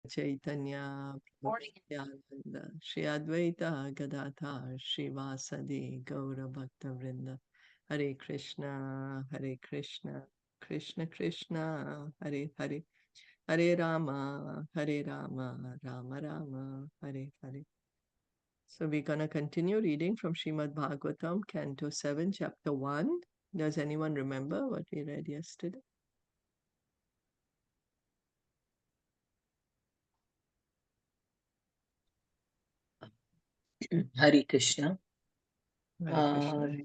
Caitanya Nityananda Shri Advaita Gadadhar Shivasadi Gaura Bhakta Vrinda Hare Krishna Krishna Krishna Hare Hare Hare Rama Rama Rama Hare Hare. So we're going to continue reading from Srimad Bhagavatam, Canto 7, Chapter 1. Does anyone remember what we read yesterday? Hare Krishna. Hare Krishna.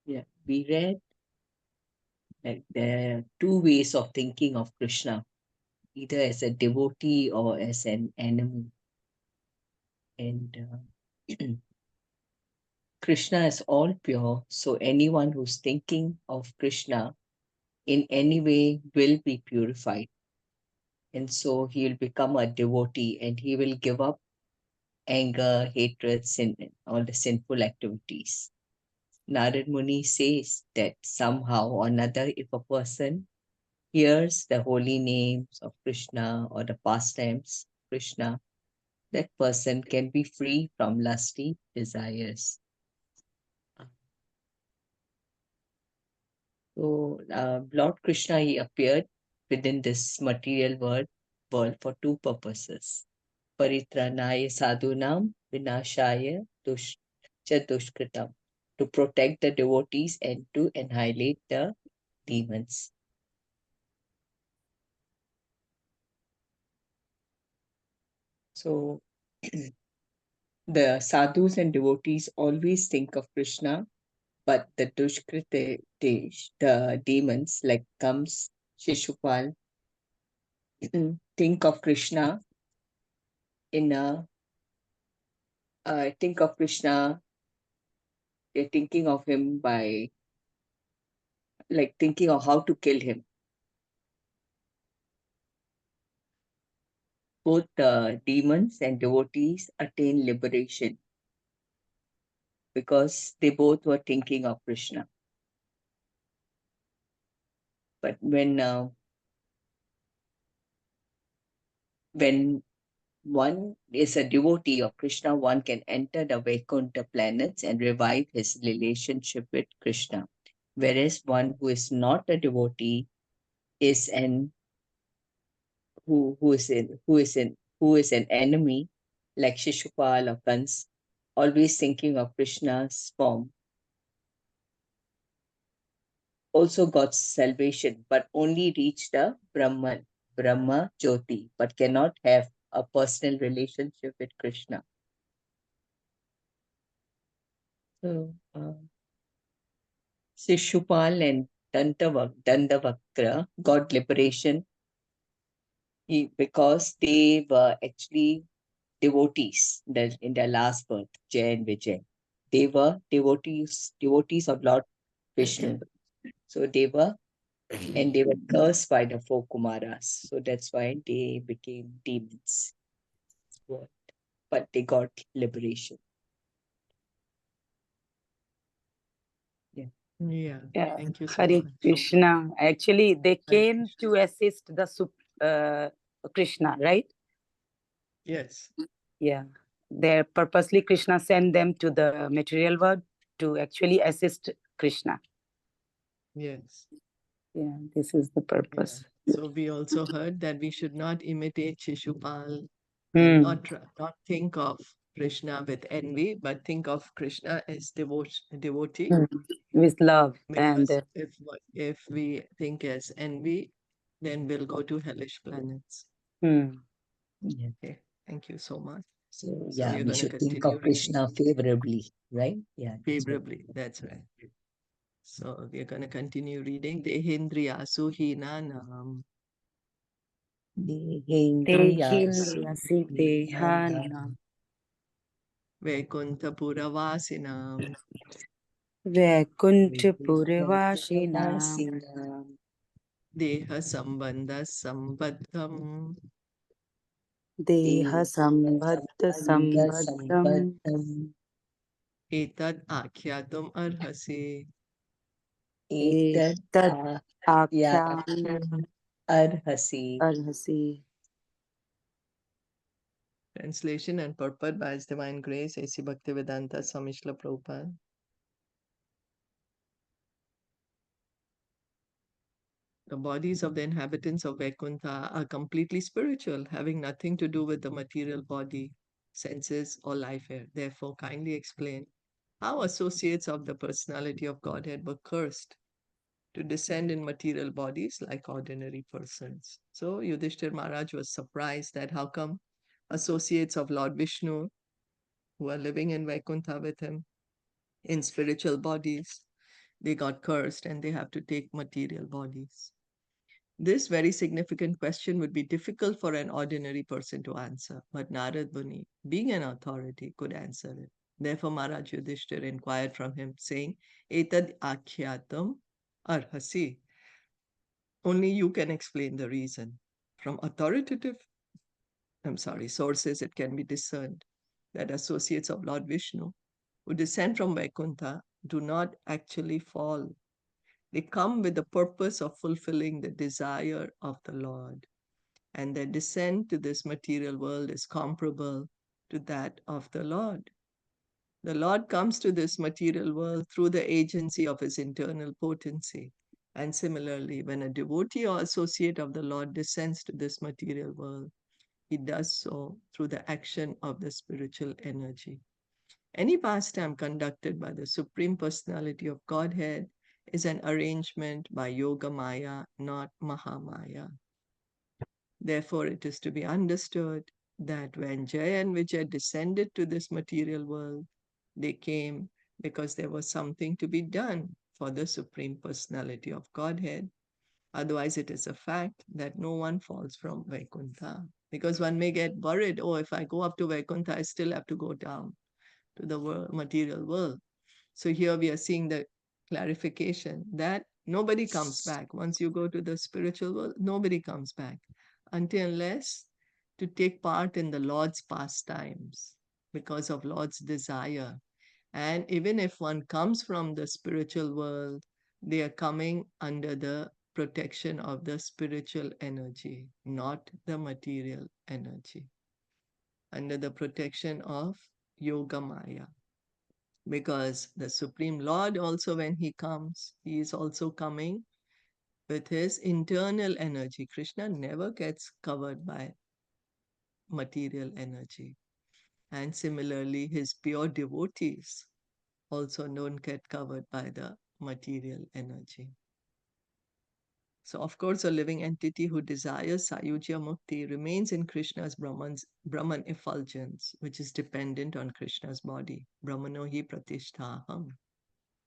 Yeah, we read like there are two ways of thinking of Krishna, either as a devotee or as an enemy. And Krishna is all pure, so anyone who's thinking of Krishna in any way will be purified. And so he will become a devotee and he will give up anger, hatred, sin, and all the sinful activities. Narad Muni says that somehow or another, if a person hears the holy names of Krishna or the pastimes of Krishna, that person can be free from lusty desires. So Lord Krishna, he appeared within this material world for two purposes. Paritranaya sadhunam vinashaya dushkritam, to protect the devotees and to annihilate the demons. So the sadhus and devotees always think of Krishna, but the dushkritesh, the demons like comes Shishupal, think of Krishna in a think of Krishna, they're thinking of him by like thinking of how to kill him. Both the demons and devotees attain liberation because they both were thinking of Krishna. But when one is a devotee of Krishna, one can enter the Vaikuntha planets and revive his relationship with Krishna. Whereas one who is not a devotee is who is an enemy, like Shishupal or Kans, always thinking of Krishna's form, also got salvation, but only reach the Brahma Jyoti, but cannot have a personal relationship with Krishna. So, Shishupal and Dandavakra got liberation because they were actually devotees in their last birth, Jay and Vijay. They were devotees of Lord Vishnu. So they were cursed by the four Kumaras. So that's why they became demons. But they got liberation. Yeah. Yeah. Thank you so Hare much. Krishna. Actually, they came to assist the Krishna, right? Yes. Yeah. They purposely Krishna sent them to the material world to actually assist Krishna. Yes. Yeah, this is the purpose. Yeah. So we also heard that we should not imitate Shishupal, not think of Krishna with envy, but think of Krishna as devotee. With love. Because And if we think as envy, then we'll go to hellish planets. Okay. Thank you so much. So yeah, we should think of Krishna favorably, right? Yeah. Favorably, that's right. So we're going to continue reading. Dehendriyasu hinanam. Dehendriyasu dehanam. Vaikuntapuravasinam. Vaikuntapuravasinam. Deha sambandha sambaddham. Deha sambandha sambaddham. Etad akhyatum arhasi. Etad akhyatum arhasi. Translation and purport by His Divine Grace, A.C. Bhaktivedanta Swami Srila Prabhupada. The bodies of the inhabitants of Vaikuntha are completely spiritual, having nothing to do with the material body, senses, or life here. Therefore, kindly explain how associates of the personality of Godhead were cursed to descend in material bodies like ordinary persons. So Yudhishthir Maharaj was surprised that how come associates of Lord Vishnu who are living in Vaikuntha with him in spiritual bodies, they got cursed and they have to take material bodies. This very significant question would be difficult for an ordinary person to answer, but Narad Muni, being an authority, could answer it. Therefore, Maharaj Yudhishthir inquired from him, saying, Etad akhyatam arhasi. Only you can explain the reason. From authoritative, sources, it can be discerned that associates of Lord Vishnu who descend from Vaikuntha do not actually fall. They come with the purpose of fulfilling the desire of the Lord, and their descent to this material world is comparable to that of the Lord. The Lord comes to this material world through the agency of his internal potency. And similarly, when a devotee or associate of the Lord descends to this material world, he does so through the action of the spiritual energy. Any pastime conducted by the Supreme Personality of Godhead is an arrangement by Yoga Maya, not Mahamaya. Therefore, it is to be understood that when Jaya and Vijay descended to this material world, they came because there was something to be done for the Supreme Personality of Godhead. Otherwise, it is a fact that no one falls from Vaikuntha. Because one may get worried, oh, if I go up to Vaikuntha, I still have to go down to the material world. So here we are seeing the clarification that nobody comes back. Once you go to the spiritual world, nobody comes back until unless to take part in the Lord's pastimes because of Lord's desire. And even if one comes from the spiritual world, they are coming under the protection of the spiritual energy, not the material energy, under the protection of Yoga Maya. Because the Supreme Lord also, when he comes, he is also coming with his internal energy. Krishna never gets covered by material energy. And similarly, his pure devotees also don't get covered by the material energy. So, of course, a living entity who desires Sayujya Mukti remains in Krishna's Brahman effulgence, which is dependent on Krishna's body. Brahmano hi pratisthaham.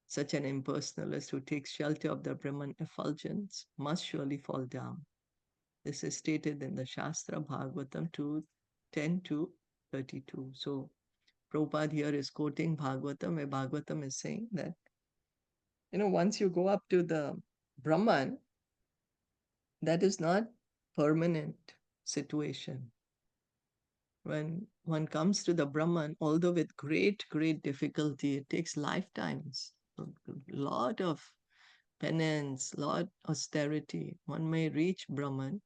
Such an impersonalist who takes shelter of the Brahman effulgence must surely fall down. This is stated in the Shastra Bhagavatam 2:10 to 32. So Prabhupada here is quoting Bhagavatam, where Bhagavatam is saying that, once you go up to the Brahman, that is not permanent situation. When one comes to the Brahman, although with great, great difficulty, it takes lifetimes, a lot of penance, lot austerity. One may reach Brahman,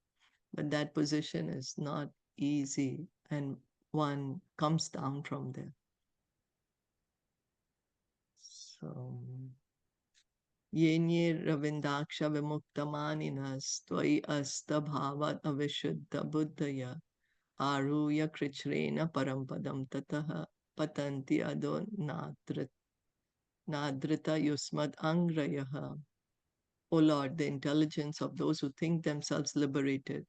but that position is not easy, and one comes down from there. So, Yenye Ravindaksha Vimuktamaninas Tvai Asta Bhavat Avishuddha Buddhaya Aruya Krichrena Parampadam Tataha Patanti Ado Nadrita Yusmad Angrayaha. O Lord, the intelligence of those who think themselves liberated,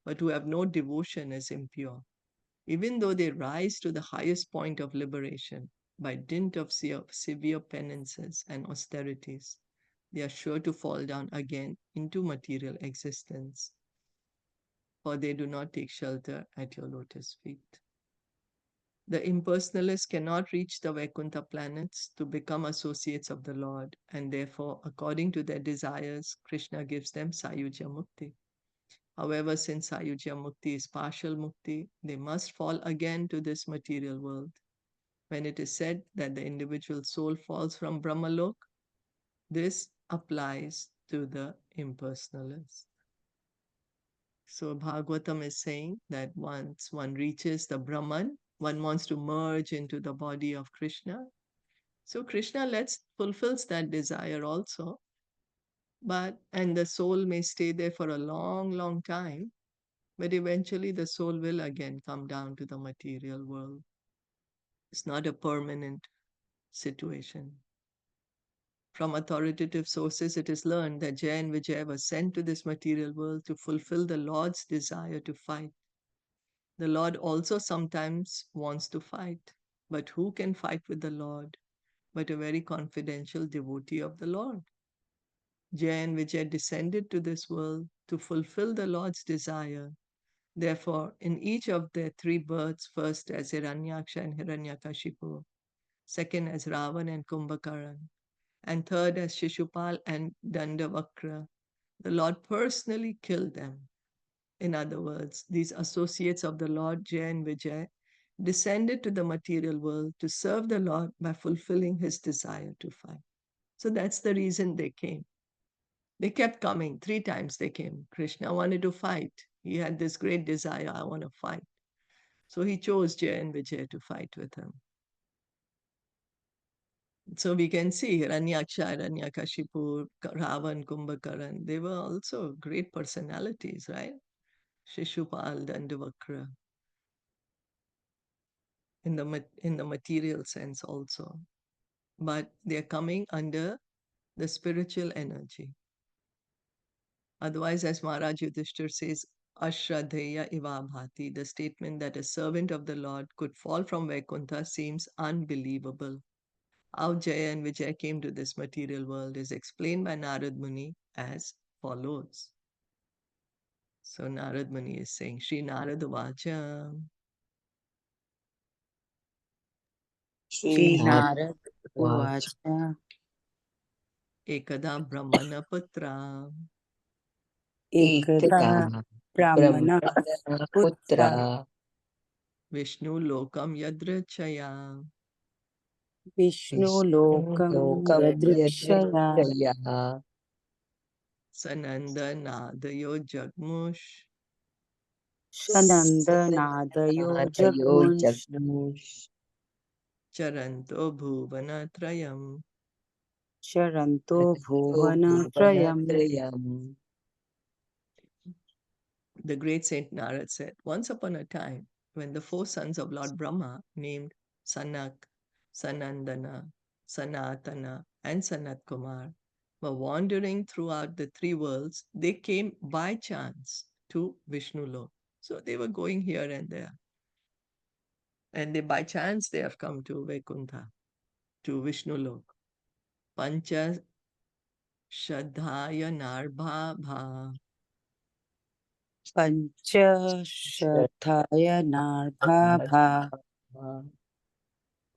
but who have no devotion is impure. Even though they rise to the highest point of liberation by dint of severe penances and austerities, they are sure to fall down again into material existence, for they do not take shelter at your lotus feet. The impersonalists cannot reach the Vaikuntha planets to become associates of the Lord, and therefore, according to their desires, Krishna gives them Sayujya Mukti. However, since Sayujya Mukti is partial Mukti, they must fall again to this material world. When it is said that the individual soul falls from Brahmalok, this applies to the impersonalist. So Bhagavatam is saying that once one reaches the Brahman, one wants to merge into the body of Krishna. So Krishna fulfills that desire also. And the soul may stay there for a long, long time, but eventually the soul will again come down to the material world. It's not a permanent situation. From authoritative sources, it is learned that Jaya and Vijaya were sent to this material world to fulfill the Lord's desire to fight. The Lord also sometimes wants to fight, but who can fight with the Lord but a very confidential devotee of the Lord? Jaya and Vijay descended to this world to fulfill the Lord's desire. Therefore, in each of their three births, first as Hiranyaksha and Hiranyakashipu, second as Ravan and Kumbhakaran, and third as Shishupal and Dandavakra, the Lord personally killed them. In other words, these associates of the Lord, Jaya and Vijay, descended to the material world to serve the Lord by fulfilling his desire to fight. So that's the reason they came. They kept coming. 3 times they came. Krishna wanted to fight. He had this great desire, I want to fight. So he chose Jaya and Vijay to fight with him. So we can see Hiranyaksha, Hiranyakashipu, Ravan, Kumbhakaran, they were also great personalities, right? Shishupal, Dandavakra, in the material sense also. But they're coming under the spiritual energy. Otherwise, as Maharaj Yudhishthir says, Ashraddheya Ivabhati, the statement that a servant of the Lord could fall from Vaikuntha seems unbelievable. How Jaya and Vijay came to this material world is explained by Narad Muni as follows. So Narad Muni is saying, Shri Narad Vachan, Shri Srinad Narad Vach Uvacha Ekada Brahmana Putra, Ekada Ekada Brahmana Brahmana Putra Putra Vishnu Lokam Yadrachaya, Vishnu Vishnu Lokam Lokam Yadrikshaya Yadrikshaya Sananda Nadayo Jagmush, Shananda Nadayo Nadayo Jagmunsh Jagmush Charanto Bhuvana Trayam. Charanto Charanto Bhuvana Trayam. Bhuvanatrayam. The great Saint Narad said, once upon a time, when the 4 sons of Lord Brahma, named Sanak, Sanandana, Sanatana, and Sanat Kumar, were wandering throughout the 3 worlds, they came by chance to Vishnu Lok. So they were going here and there. And by chance they have come to Vaikuntha, to Vishnu Lok. Pancha Shadhaya Narbha Panchashathaya Narbhabha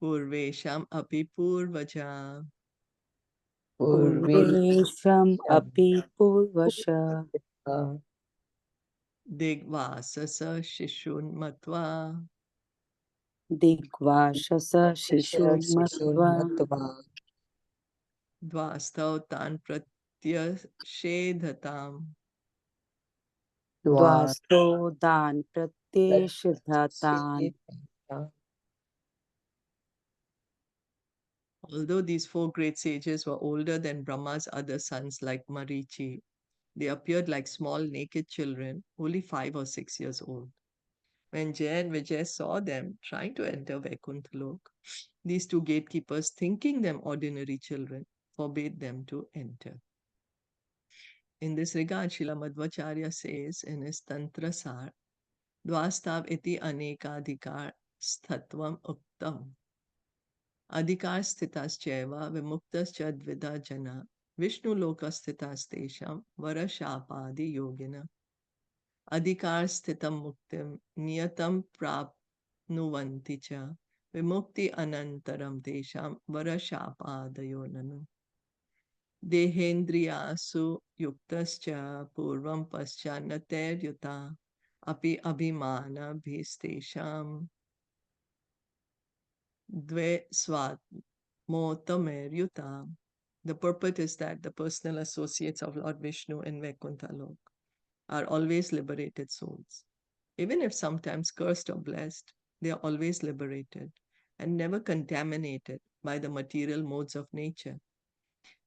Purvesham Api Purvaja Purvesham Api Purvasha Digvasasa Shishun Matva Digvashasa Shishun Matva Dvastau Tan Pratyashedhatam. Dvasto Dan Pratyeshidhatan. Although these 4 great sages were older than Brahma's other sons like Marichi, they appeared like small naked children, only 5 or 6 years old. When Jay and Vijay saw them trying to enter Vaikuntha Lok, these 2 gatekeepers, thinking them ordinary children, forbade them to enter. In this regard, Srila Madhvacharya says in his Tantra Sar, Dvastav iti anekadikar sthatvam uktam. Adhikar sthitas cheva vimuktas chadvida jana Vishnu lokasthitas tesham varashapadi yogina. Adhikar sthitam muktim niyatam prapnuvanti cha vimukti anantaram tesham varashapadayo nanu. Dehendriyasu yuktascha purvam paschanateryuta api abhimana bhistesham dve swatmotameryuta. The purport is that the personal associates of Lord Vishnu in Vaikuntha Lok are always liberated souls. Even if sometimes cursed or blessed, they are always liberated and never contaminated by the material modes of nature.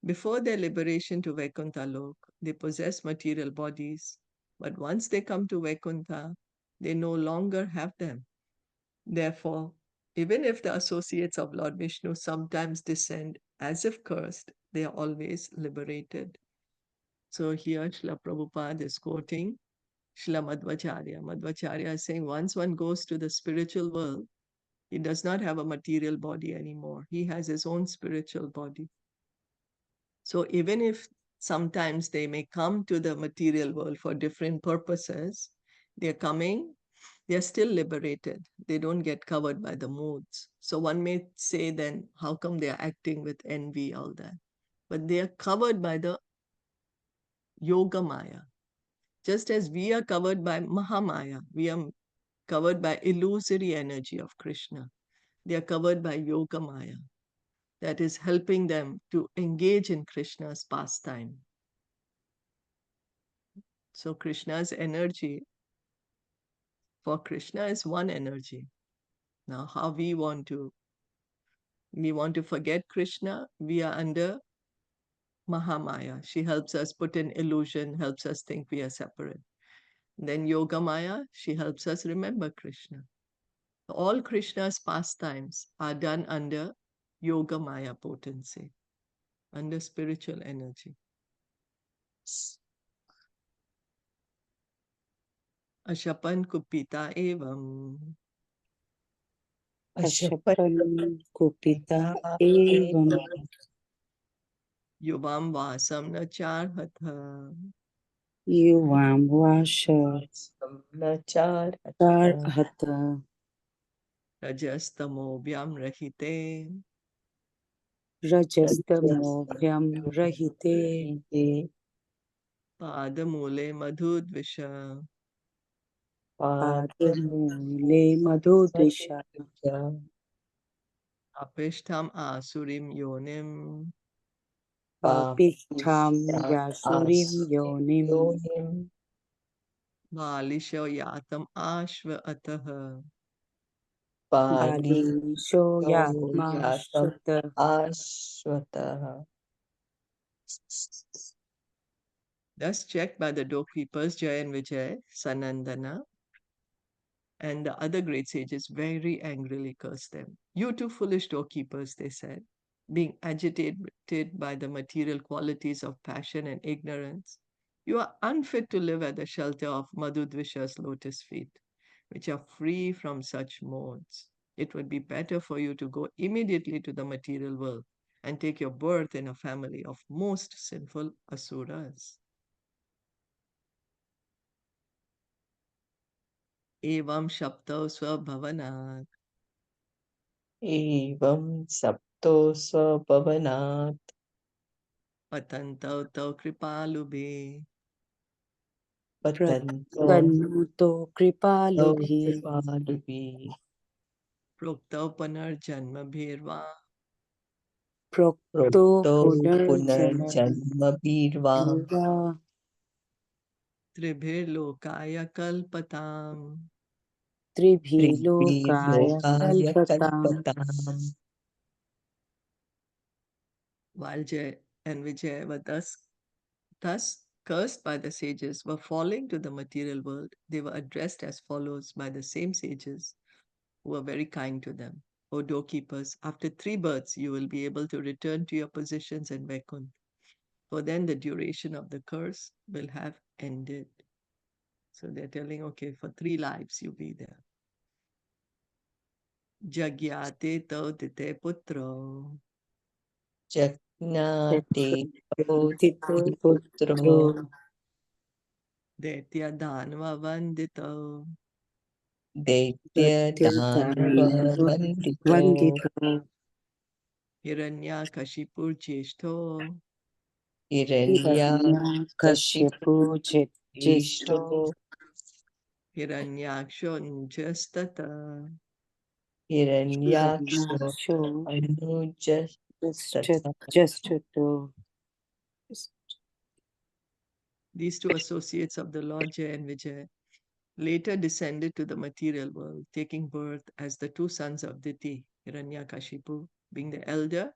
Before their liberation to Vaikuntha Lok, they possess material bodies, but once they come to Vaikuntha, they no longer have them. Therefore, even if the associates of Lord Vishnu sometimes descend as if cursed, they are always liberated. So here Srila Prabhupada is quoting Srila Madhvacharya. Madhvacharya is saying once one goes to the spiritual world, he does not have a material body anymore. He has his own spiritual body. So even if sometimes they may come to the material world for different purposes, they're coming, they're still liberated. They don't get covered by the moods. So one may say then, how come they're acting with envy, all that? But they are covered by the Yoga Maya. Just as we are covered by Mahamaya, we are covered by illusory energy of Krishna. They are covered by Yoga Maya that is helping them to engage in Krishna's pastime. So Krishna's energy, for Krishna is one energy. Now how we want to forget Krishna, we are under Mahamaya. She helps us put in illusion, helps us think we are separate. Then Yoga Maya, she helps us remember Krishna. All Krishna's pastimes are done under Yoga Maya potency, under spiritual energy. Ashapan kupita evam Ashapan kupita evam yuvam vasam na charhatha yuvam vasha Samnacharata hata rajastamo vyam rahite rajastamo vyam rahite padamule madhudvisha padamule madhudvisha apishtam asurim yonim papishtam yasurim yonim yonim balisho yatam ashva ataha. Pali balisho yatma yatam shata. ashwataha. Thus checked by the doorkeepers Jay and Vijay, Sanandana, and the other great sages very angrily cursed them. You two foolish doorkeepers, they said, being agitated by the material qualities of passion and ignorance, you are unfit to live at the shelter of Madhudvisha's lotus feet, which are free from such modes. It would be better for you to go immediately to the material world and take your birth in a family of most sinful asuras. Evam Shapto Swabhavanat Evam sapto svabhavanat Patantau Tau Kripalubhe patanto Pratanto kripalubhi kripalubi Proktau Panarjanma Bhirva prokto prokto punarjana punarjanma birva bhava Tribhir Lokaya Kalpatam. tribhi tribhi lokaya lokaya kalpatam. kalpatam. While Jay and Vijay were thus cursed by the sages, were falling to the material world, they were addressed as follows by the same sages who were very kind to them. O doorkeepers, after 3 births, you will be able to return to your positions in Vaikuntha, for then the duration of the curse will have ended. So they're telling, okay, for 3 lives you'll be there. Jagyate todite putro Jagnate Tito putro putro Daitya Dhanva Vandito Daitya Dhanava Datyatana Vandito Vandito Hiranyakashipur Jeshto Hiranya Kashipu Jishto Ishto Hiranyaksho Njastata. Hiranyaksha Hiranyaksho Anujastata. Justo These two associates of the Lord Jay and Vijay later descended to the material world, taking birth as the two sons of Diti, Hiranyakashipu being the elder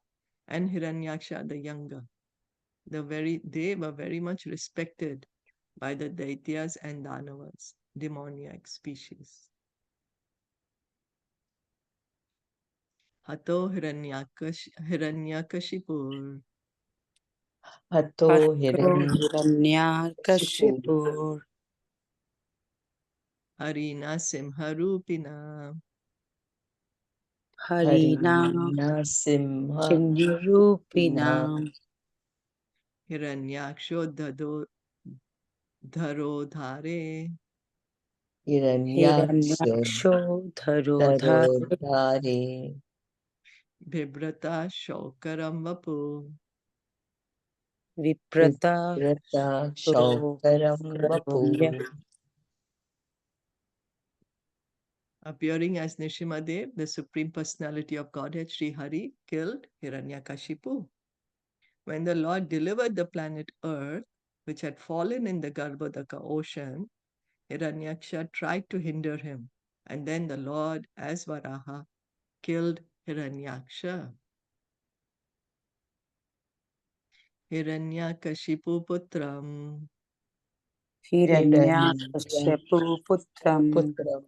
and Hiranyaksha the younger. They were very much respected by the Daityas and Danavas, demoniac species. Hato Hiranyakashipur Hato Hiranyakashipu Hiranyakashipu Harina Simharupina Harina Harina Simha Chindirupina Hiranyaksho Dharodhare Hiranyaksho Hiranyaksho Dharodhare Tarodhare Bibrata Shokaram Vapu. Viprata Viprata Shaukaram Karamya Vapu. Appearing as Nishimadev, the Supreme Personality of Godhead, Sri Hari, killed Hiranyakashipu. When the Lord delivered the planet Earth, which had fallen in the Garbhodaka ocean, Hiranyaksha tried to hinder him. And then the Lord, as Varaha, killed Hiranyaksha. Hiranyakashipu Putram. Hiranyakashipu Putram Putram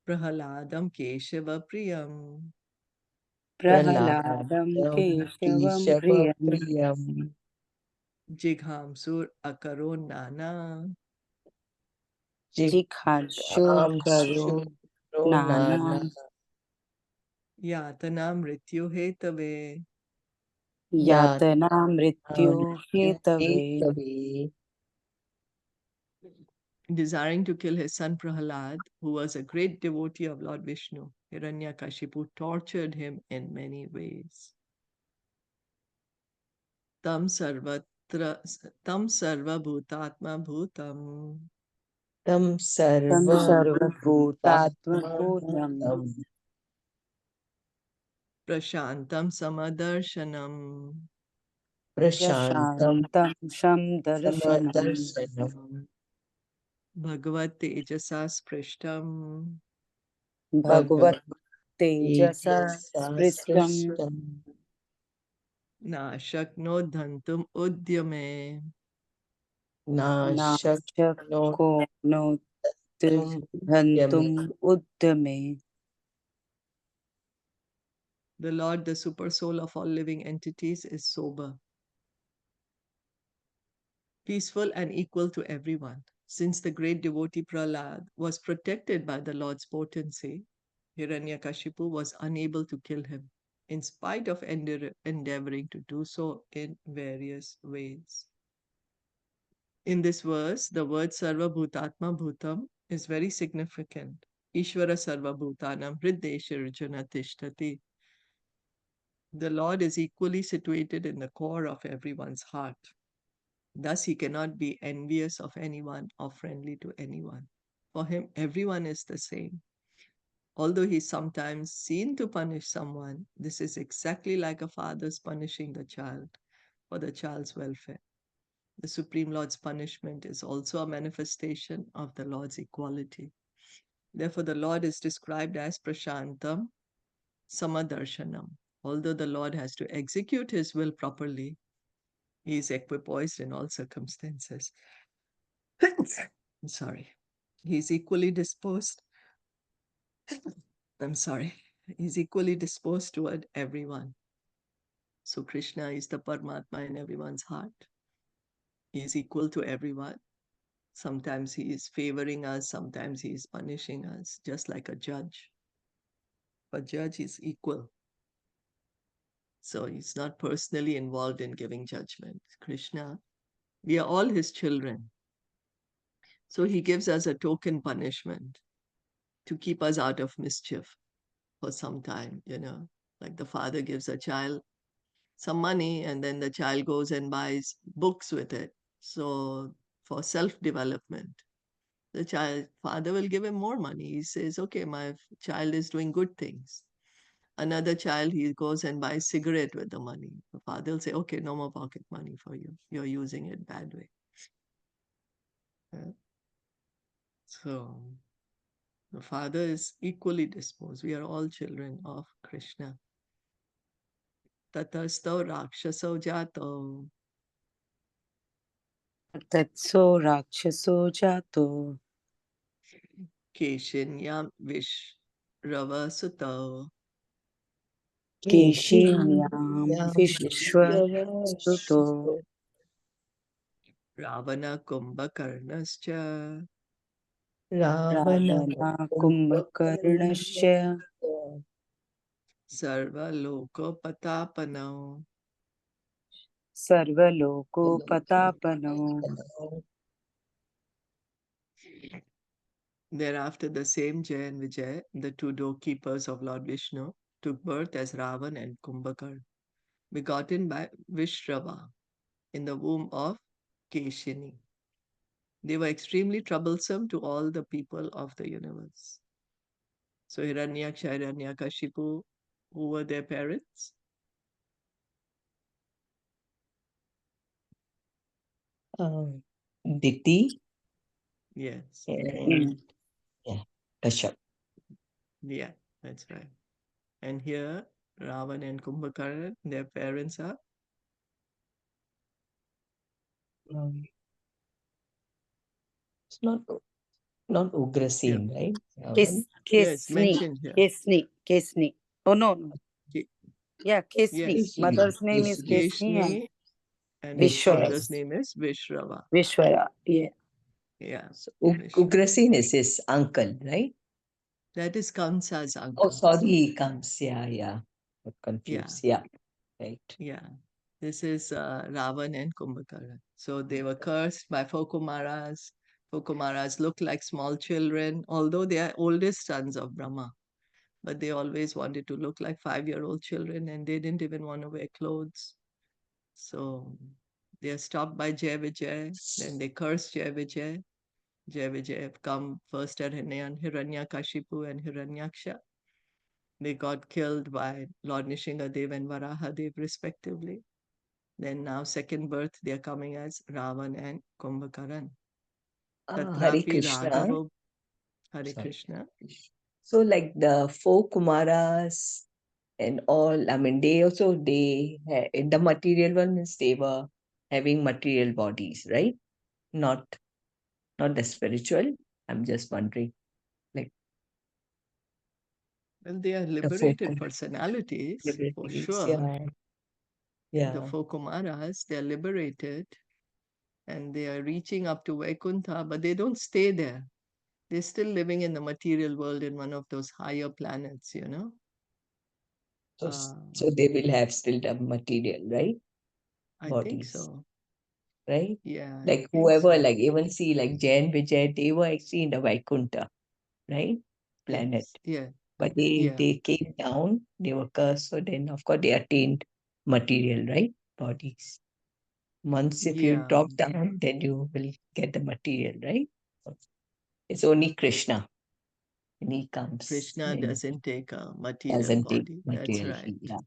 Prahaladam Keshava Priyam. Prahaladam Praladam Keshavam Keshava Priyam Priyam Jighamsur Akaro Nana. Jighadam Jigsham Karo Shunana Nana Yatana Mrityu Hetave. Yatana Mrityu Hetave Yatam Desiring to kill his son Prahalad, who was a great devotee of Lord Vishnu, Hiranyakashipu tortured him in many ways. Tam sarvatra tam sarva bhutatma bhutam Tam Tam Sarva Sarvabhutatma Bhutatma Bhutam Bhutam prashantam samadarshanam Prashantam Prashantam Shamdarshanam Samadarsanam bhagavat tejasa sprishtam Bhagavat Bhagavat Tejasa Spristam Sprishtam na shakno dhantum udyame. Nashakno Nashako no Yami. Tidhantum Uddame. The Lord, the super soul of all living entities, is sober, peaceful and equal to everyone. Since the great devotee Prahlad was protected by the Lord's potency, Hiranyakashipu was unable to kill him, in spite of endeavoring to do so in various ways. In this verse, the word Sarva Bhutatma Bhutam is very significant. Ishvara Sarva Bhutanam Hriddesha Arjuna Tishtati. The Lord is equally situated in the core of everyone's heart. Thus, he cannot be envious of anyone or friendly to anyone. For him, everyone is the same. Although he is sometimes seen to punish someone, this is exactly like a father's punishing the child for the child's welfare. The Supreme Lord's punishment is also a manifestation of the Lord's equality. Therefore, the Lord is described as Prashantam Samadarshanam. Although the Lord has to execute his will properly, he is equipoised in all circumstances. Sorry. He's equally disposed. I'm sorry. He's equally disposed toward everyone. So Krishna is the Paramatma in everyone's heart. He is equal to everyone. Sometimes he is favoring us, sometimes he is punishing us, just like a judge. A judge is equal. So he's not personally involved in giving judgment. Krishna, we are all his children. So he gives us a token punishment to keep us out of mischief for some time, like the father gives a child some money and then the child goes and buys books with it. So for self-development, the child father will give him more money. He says, okay, my child is doing good things. Another child, he goes and buys cigarette with the money. The father will say, okay, no more pocket money for you. You're using it bad way. Yeah. So the father is equally disposed. We are all children of Krishna. Tatasto Rakshaso Jato Tatso Rakshaso Jato Keshinyam Vishrava Suto Keshinyam Vishwa Suto Vishwasuto Ravana Kumbhakarnascha Ravana Ravana Kumbhakarnasya Kumbhakarnasya Sarva Loko Patapano. Sarvaloko Patapano. Thereafter, the same Jay and Vijay, the two doorkeepers of Lord Vishnu, took birth as Ravan and Kumbhakar, begotten by Vishrava in the womb of Keshini. They were extremely troublesome to all the people of the universe. So Hiranyaksha, Hiranyakashipu, who were their parents? Diti Yes. and yeah, Kashyap. Yeah, that's right. And here, Ravan and Kumbhakara, their parents are Um, it's not here. Ugrasen, right? Yeah, it's mentioned here. Kesni. Oh no. Ke- Yeah, Kesni. Yes, Keshini. Mother's name is Keshini. Kesni and Keshni, and his Vishwara. father's name is Vishrava. Vishwara. Yeah. Yeah, So Vishra. Ugrasen is his uncle, right? That is Kamsa's Oh, uncle. sorry, he comes. Yeah. Got Yeah, confused. Yeah, right. yeah. This is Ravan and Kumbhakara. So they were cursed by four Kumaras. Four Kumaras look like small children, although they are oldest sons of Brahma. But they always wanted to look like 5-year-old children and they didn't even want to wear clothes. So they are stopped by Jai Vijay. Then they curse Jai Vijay. Jai Vijay have come first at Hiranyakashipu and Hiranyaksha. They got killed by Lord Nishingadev and Varahadev respectively. Then now second birth, they are coming as Ravan and Kumbhakaran. Hare Tatrapi Krishna. Raghava Hare Sorry. Krishna. So like the four Kumaras and all, I mean, they also in the material world means they were having material bodies, right? Not not the spiritual. I'm just wondering, like Well, they are the four liberated personalities for celebrities. sure. Yeah, The yeah. four Kumaras, they are liberated and they are reaching up to Vaikuntha, but they don't stay there. They're still living in the material world in one of those higher planets, you know. So Uh, so they will have still the material, right? I think Bodies, so. right? Yeah, I Like think whoever, so. like even see like Jan Vijay, they were actually in the Vaikuntha, right? Planet. Yes, yeah, But yeah, they came down, they were cursed, so then of course they attained material, right? Bodies. Once if you yeah. drop down, then you will get the material, right? It's only Krishna when he comes, Krishna then doesn't take a material doesn't take body. That's material, right. yeah,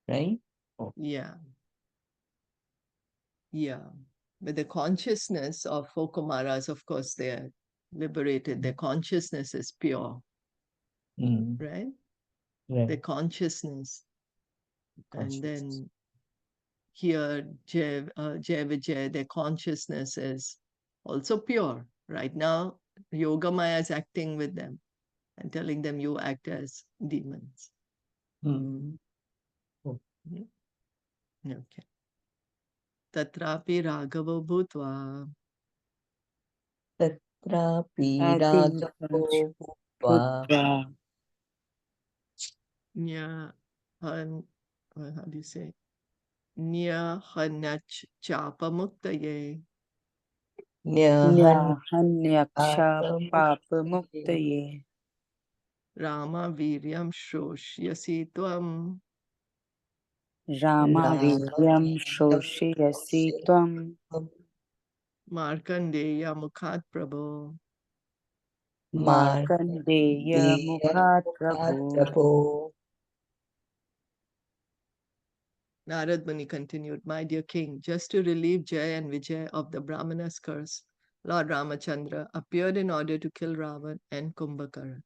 right? Oh, Yeah, yeah. But the consciousness of four Kumaras, of course, they are liberated. Their consciousness is pure, mm, right? right. Their consciousness. And Consciousness. then here, Jai Vijay, their consciousness is also pure. Right now, Yogamaya is acting with them and telling them you act as demons. Mm. Oh, Mhm. Okay. Tatrapi Raghavo Bhutva Tatrapi Adi Raj Raghapo Bhutva Putra. Nya Han, how do you say? Nya Hanach Chapa Muktaye Nyahan Nyahanyaksha Papa Apamukti Muktaye. Rama Viryam Shoshyasi Tvam Rama Rama Viryam Shoshiyasi Tvam. Markandeya Mukhat Prabho. Markandeya Markandeya Mukhat Prabhu. Prabhu. Narad Muni continued, my dear king, just to relieve Jay and Vijay of the Brahmana's curse, Lord Ramachandra appeared in order to kill Ravan and Kumbhakara.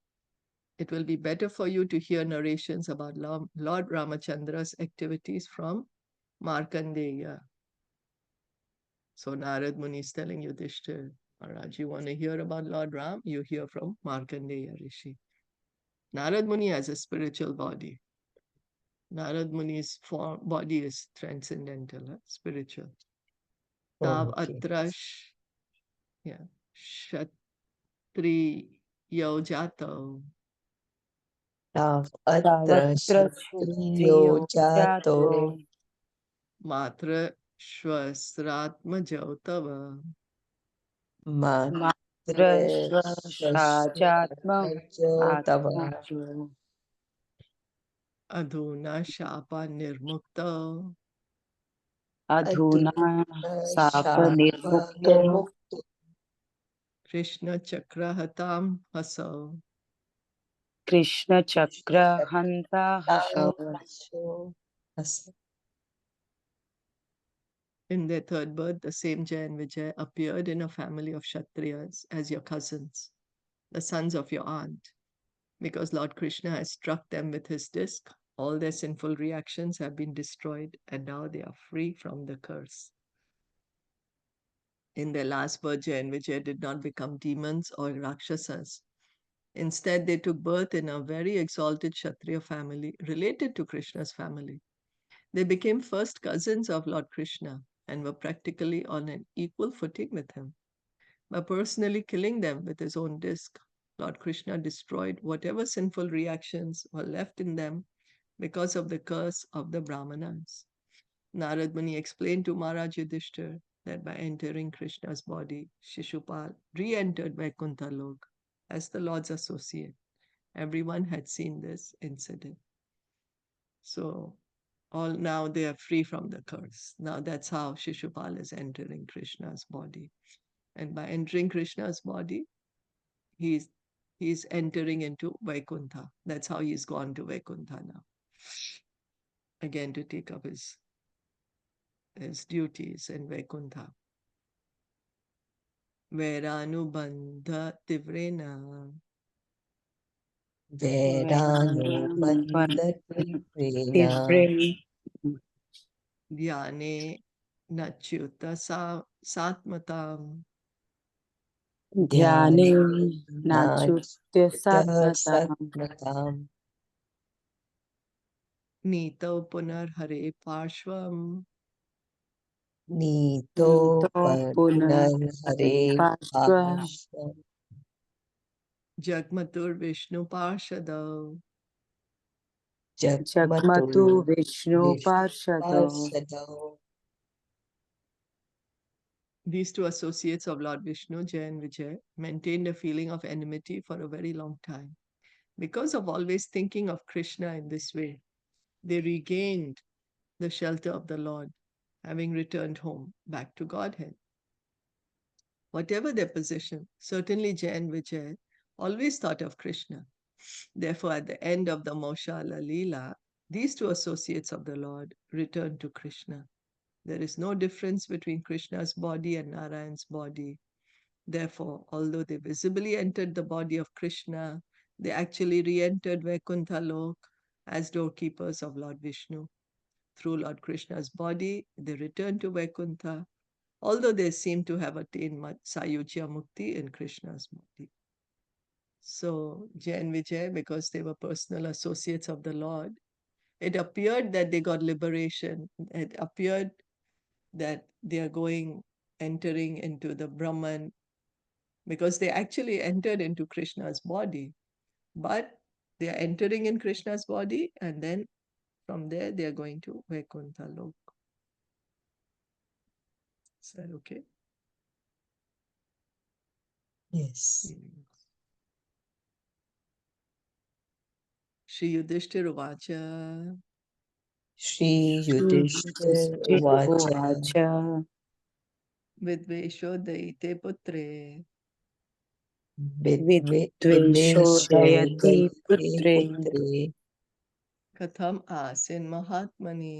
It will be better for you to hear narrations about Lord Ramachandra's activities from Markandeya. So Narad Muni is telling Yudhishthir, Maharaj, you want to hear about Lord Ram? You hear from Markandeya Rishi. Narad Muni has a spiritual body. Narad Muni's body is transcendental, spiritual. Tav Okay. atrash, yeah, Shatri Yojato, Tav atra Tavatra kshatriyo Kshatriyo jato Jato Matra Shwasratma Jautava, Matra Shajatma Shashvatmajo tava Atmajo Adhuna Shapa Nirmukta, Adhuna Aduna Sapa Shapa Nirmukto Nirmukto Krishna Chakrahatam Haso. Krishna Chakra Hanta Hashav. In their third birth, the same Jay and Vijay appeared in a family of Kshatriyas as your cousins, the sons of your aunt. Because Lord Krishna has struck them with his disc, all their sinful reactions have been destroyed and now they are free from the curse. In their last birth, Jay and Vijay did not become demons or Rakshasas. Instead, they took birth in a very exalted Kshatriya family related to Krishna's family. They became first cousins of Lord Krishna and were practically on an equal footing with him. By personally killing them with his own disc, Lord Krishna destroyed whatever sinful reactions were left in them because of the curse of the Brahmanas. Narad Muni explained to Maharaj Yudhishthir that by entering Krishna's body, Shishupal re-entered Vaikuntha Lok as the Lord's associate. Everyone had seen this incident. So all now they are free from the curse. Now that's how Shishupal is entering Krishna's body. And by entering Krishna's body, he's entering into Vaikuntha. That's how he's gone to Vaikuntha now. Again to take up his duties in Vaikuntha. Veranubandha Tivrena Vedanubandha Tivrena Dhyane Nachyuta Satmatam Dhyane Nachutya Dhyane Satmatam Satmatam Nito Punar Hare Parshvam Nito Nito Punar Punar Hare Pashva Bhashvam Jagmatur Vishnu Parshadav. Jagmatu Jagmatu Vishnu Vishnu Parshado. Parshado. These two associates of Lord Vishnu, Jay and Vijay, maintained a feeling of enmity for a very long time. Because of always thinking of Krishna in this way, they regained the shelter of the Lord, having returned home back to Godhead. Whatever their position, certainly Jay and Vijay always thought of Krishna. Therefore, at the end of the Maushala Leela, these two associates of the Lord returned to Krishna. There is no difference between Krishna's body and Narayan's body. Therefore, although they visibly entered the body of Krishna, they actually re-entered Vaikuntha Lok as doorkeepers of Lord Vishnu. Through Lord Krishna's body, they returned to Vaikuntha, although they seem to have attained Sayujya Mukti in Krishna's body. So, Jay and Vijay, because they were personal associates of the Lord, it appeared that they got liberation. It appeared that they are entering into the Brahman, because they actually entered into Krishna's body. But they are entering in Krishna's body, and then from there they are going to Vaikuntha Lok. Is that okay? Yes. Shri Yudhishthir Vacha Shri Yudhishthir Uvacha Uvacha Vidvesho Daite Putre Vidvesho Vidveshodayati Daite Putre Putre Katham Asin Mahatmani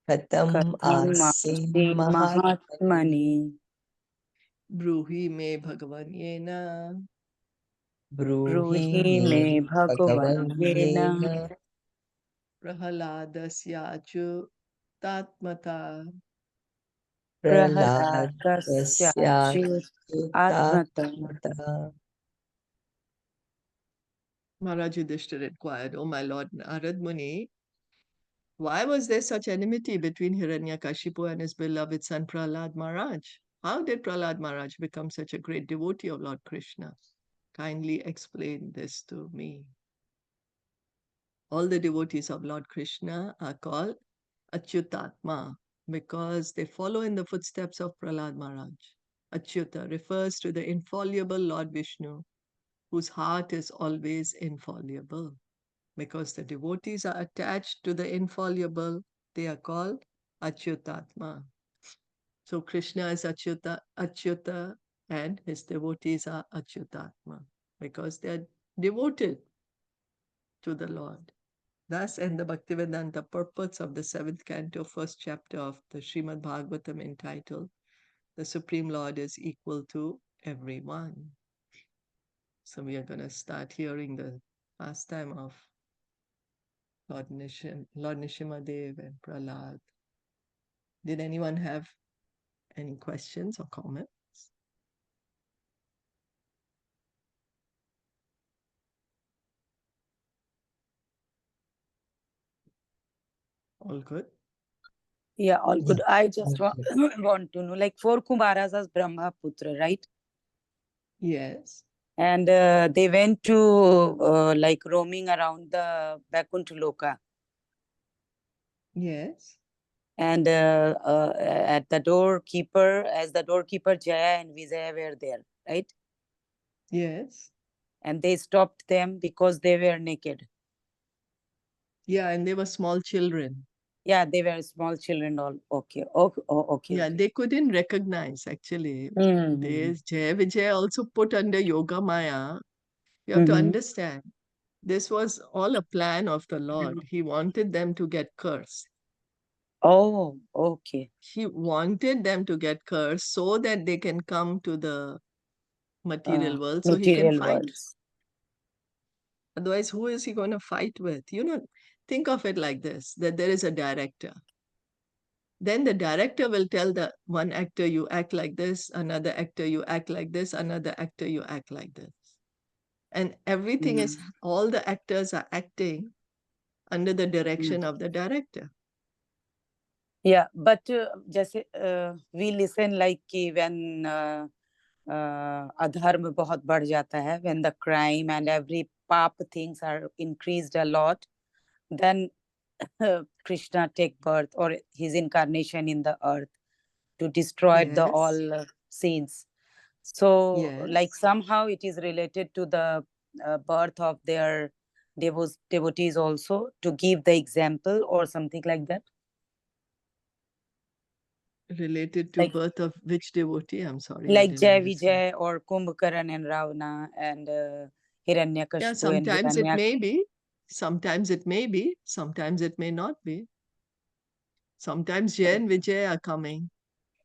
Katam Katham Asin Asin Mahatmani Mahatmani Bruhi me Bhagavan yena Bruhi Bruhi me me Bhagavan Bhagavan yena yena Prahaladasya tatmata. Prahaladasya Prahaladasya atmata. Chitatmata. Maharaj Yudhishthira inquired, "O my lord Narad Muni, why was there such enmity between Hiranyakashipu and his beloved son Prahlad Maharaj? How did Prahlad Maharaj become such a great devotee of Lord Krishna? Kindly explain this to me." All the devotees of Lord Krishna are called Achyutatma because they follow in the footsteps of Prahlad Maharaj. Achyuta refers to the infallible Lord Vishnu, whose heart is always infallible. Because the devotees are attached to the infallible, they are called Achyutatma. So Krishna is Achyuta, and his devotees are Achyutatma because they are devoted to the Lord. Thus, and the Bhaktivedanta purpose of the 7th canto, 1st chapter of the Srimad Bhagavatam entitled, "The Supreme Lord is equal to everyone." So we are going to start hearing the pastime of Lord Nishimadev and Prahlad. Did anyone have any questions or comments? All good? Yeah, all good. I just Okay. want to know, like 4 Kumaras as Brahmaputra, right? Yes. And they went to like roaming around the Vaikuntha Loka. Yes. And at the doorkeeper, as the doorkeeper, Jaya and Vijaya were there, right? Yes. And they stopped them because they were naked. Yeah, and they were small children. Yeah, they were small children. All okay. Okay. Oh, okay. Yeah, Okay. they couldn't recognize actually. Mm-hmm. Jaya Vijay also put under Yoga Maya. You have to understand, this was all a plan of the Lord. He wanted them to get cursed. Oh, okay. He wanted them to get cursed so that they can come to the material world so he can Material fight. words. Otherwise, who is he going to fight with? Think of it like this, that there is a director. Then the director will tell the one actor, you act like this, another actor, you act like this, another actor, you act like this. And everything is, all the actors are acting under the direction of the director. Yeah, but जैसे we listen like कि when अधर्म बहुत बढ़ जाता है, when the crime and every pap things are increased a lot, then Krishna take birth or his incarnation in the earth to destroy the Yes. all sins. So like Yes. somehow it is related to the birth of their devotees also, to give the example or something like that. Related to Like birth of which devotee? I'm sorry, I like didn't Jai understand. Vijay or Kumbhakaran and Ravana and Yeah, Hiranyakashipu and sometimes it Hiranyak. may be. Sometimes it may be. Sometimes it may not be. Sometimes Jay and Vijay are coming.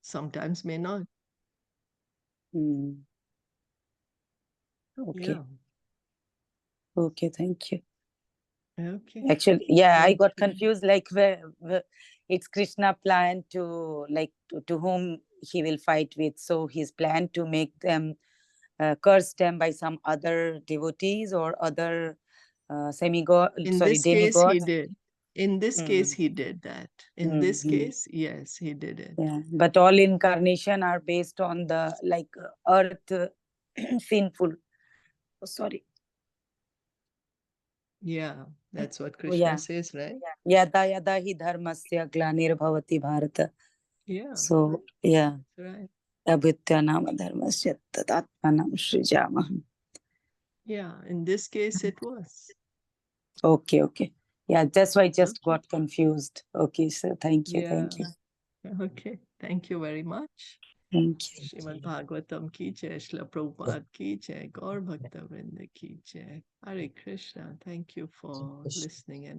Sometimes may not. Hmm. Okay. Yeah. Okay, thank you. Okay. Actually, yeah, I Thank got you. confused. Like where it's Krishna plan to like to whom he will fight with. So his plan to make them curse them by some other devotees or other semigod, In sorry, this case, he demigods. did. In this case, Mm. he did that. In this Mm-hmm. case, yes, he did it. Yeah, but all incarnation are based on the like earth sinful. Oh, sorry. Yeah, that's what Oh, Krishna yeah. says, right? Yada yada hi dharmasya glanirбhavati bharata. Yeah, So yeah. that's right. Abhityanama dharmasya tatatmanam srijamaham. Yeah, in this case, it was. Okay, okay. Yeah, that's why I just Okay. got confused. Okay, so thank you, Yeah. thank you. Okay. Thank you very much. Thank you. Srimad Bhagavatam ki jai, Srila Prabhupada ki jai, Gaur Bhakta Vrinda ki jai. Hare Krishna. Thank you for listening and